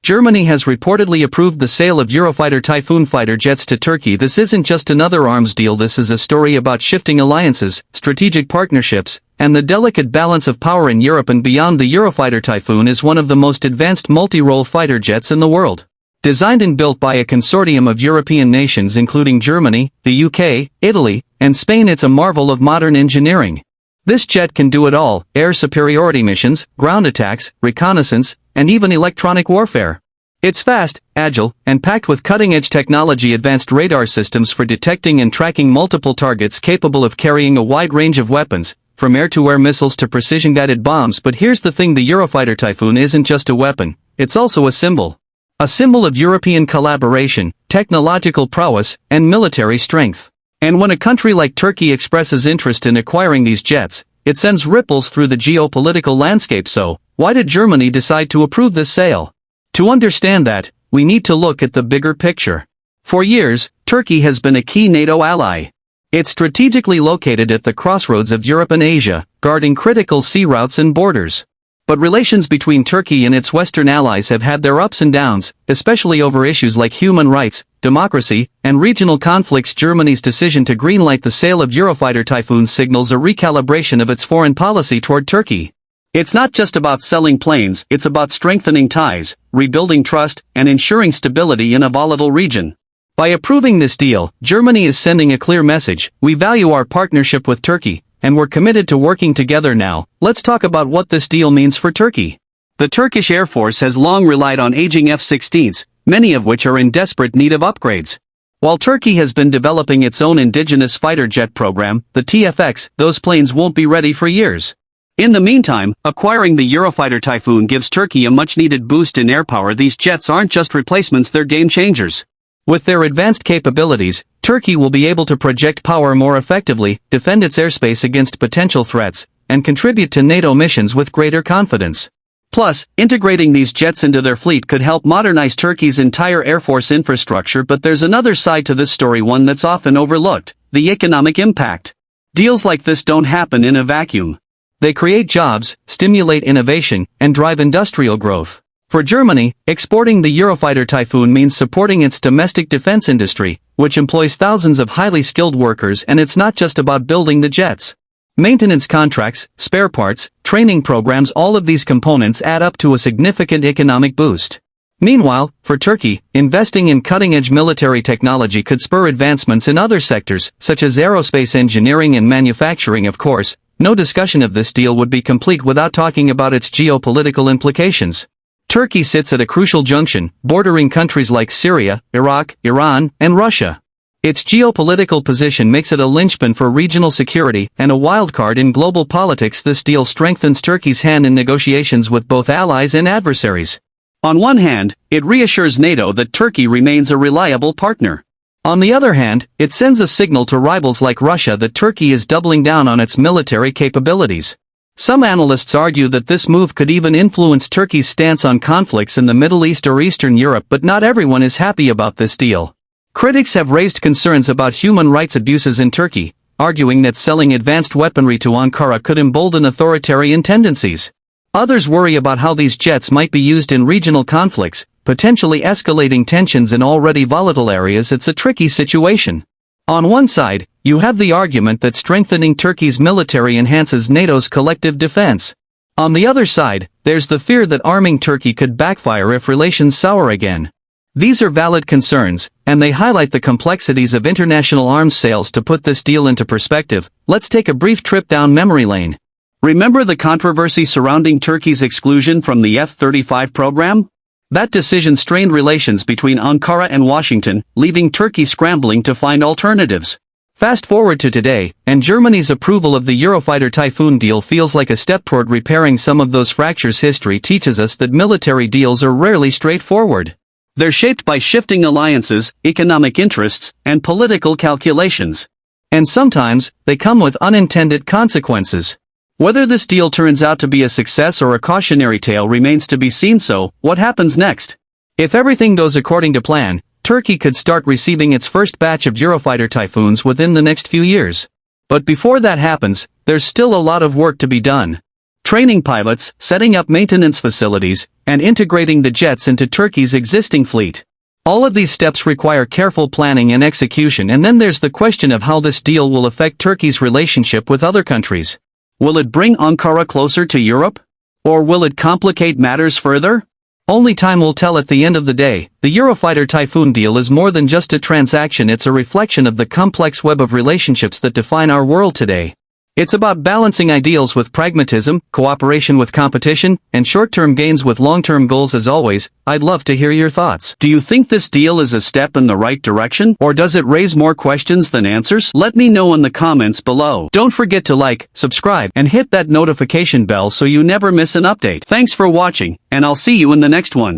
Germany has reportedly approved the sale of Eurofighter Typhoon fighter jets to Turkey. This isn't just another arms deal, this is a story about shifting alliances, strategic partnerships, and the delicate balance of power in Europe and beyond. The Eurofighter Typhoon is one of the most advanced multi-role fighter jets in the world. Designed and built by a consortium of European nations including Germany, the UK, Italy, and Spain, it's a marvel of modern engineering. This jet can do it all: air superiority missions, ground attacks, reconnaissance, and even electronic warfare. It's fast, agile, and packed with cutting-edge technology, advanced radar systems for detecting and tracking multiple targets, capable of carrying a wide range of weapons, from air-to-air missiles to precision-guided bombs. But here's the thing, the Eurofighter Typhoon isn't just a weapon, it's also a symbol. A symbol of European collaboration, technological prowess, and military strength. And when a country like Turkey expresses interest in acquiring these jets, it sends ripples through the geopolitical landscape. So, why did Germany decide to approve this sale? To understand that, we need to look at the bigger picture. For years, Turkey has been a key NATO ally. It's strategically located at the crossroads of Europe and Asia, guarding critical sea routes and borders. But relations between Turkey and its Western allies have had their ups and downs, especially over issues like human rights, democracy, and regional conflicts. Germany's decision to greenlight the sale of Eurofighter Typhoon signals a recalibration of its foreign policy toward Turkey. It's not just about selling planes, it's about strengthening ties, rebuilding trust, and ensuring stability in a volatile region. By approving this deal, Germany is sending a clear message: we value our partnership with Turkey, and we're committed to working together. Now, let's talk about what this deal means for Turkey. The Turkish Air Force has long relied on aging F-16s, many of which are in desperate need of upgrades. While Turkey has been developing its own indigenous fighter jet program, the TFX, those planes won't be ready for years. In the meantime, acquiring the Eurofighter Typhoon gives Turkey a much-needed boost in air power. These jets aren't just replacements, they're game-changers. With their advanced capabilities, Turkey will be able to project power more effectively, defend its airspace against potential threats, and contribute to NATO missions with greater confidence. Plus, integrating these jets into their fleet could help modernize Turkey's entire air force infrastructure. But there's another side to this story, one that's often overlooked: the economic impact. Deals like this don't happen in a vacuum. They create jobs, stimulate innovation, and drive industrial growth. For Germany, exporting the Eurofighter Typhoon means supporting its domestic defense industry, which employs thousands of highly skilled workers. And it's not just about building the jets. Maintenance contracts, spare parts, training programs, all of these components add up to a significant economic boost. Meanwhile, for Turkey, investing in cutting-edge military technology could spur advancements in other sectors, such as aerospace engineering and manufacturing. Of course, no discussion of this deal would be complete without talking about its geopolitical implications. Turkey sits at a crucial junction, bordering countries like Syria, Iraq, Iran, and Russia. Its geopolitical position makes it a linchpin for regional security and a wildcard in global politics. This deal strengthens Turkey's hand in negotiations with both allies and adversaries. On one hand, it reassures NATO that Turkey remains a reliable partner. On the other hand, it sends a signal to rivals like Russia that Turkey is doubling down on its military capabilities. Some analysts argue that this move could even influence Turkey's stance on conflicts in the Middle East or Eastern Europe. But not everyone is happy about this deal. Critics have raised concerns about human rights abuses in Turkey, arguing that selling advanced weaponry to Ankara could embolden authoritarian tendencies. Others worry about how these jets might be used in regional conflicts, potentially escalating tensions in already volatile areas. It's a tricky situation. On one side, you have the argument that strengthening Turkey's military enhances NATO's collective defense. On the other side, there's the fear that arming Turkey could backfire if relations sour again. These are valid concerns, and they highlight the complexities of international arms sales. To put this deal into perspective, let's take a brief trip down memory lane. Remember the controversy surrounding Turkey's exclusion from the F-35 program? That decision strained relations between Ankara and Washington, leaving Turkey scrambling to find alternatives. Fast forward to today, and Germany's approval of the Eurofighter Typhoon deal feels like a step toward repairing some of those fractures. History teaches us that military deals are rarely straightforward. They're shaped by shifting alliances, economic interests, and political calculations. And sometimes, they come with unintended consequences. Whether this deal turns out to be a success or a cautionary tale remains to be seen. So, what happens next? If everything goes according to plan, Turkey could start receiving its first batch of Eurofighter Typhoons within the next few years. But before that happens, there's still a lot of work to be done. training pilots, setting up maintenance facilities, and integrating the jets into Turkey's existing fleet. All of these steps require careful planning and execution, and then there's the question of how this deal will affect Turkey's relationship with other countries. Will it bring Ankara closer to Europe? Or will it complicate matters further? Only time will tell. At the end of the day, the Eurofighter Typhoon deal is more than just a transaction. It's a reflection of the complex web of relationships that define our world today. It's about balancing ideals with pragmatism, cooperation with competition, and short-term gains with long-term goals. As always, I'd love to hear your thoughts. Do you think this deal is a step in the right direction, or does it raise more questions than answers? Let me know in the comments below. Don't forget to like, subscribe, and hit that notification bell so you never miss an update. Thanks for watching, and I'll see you in the next one.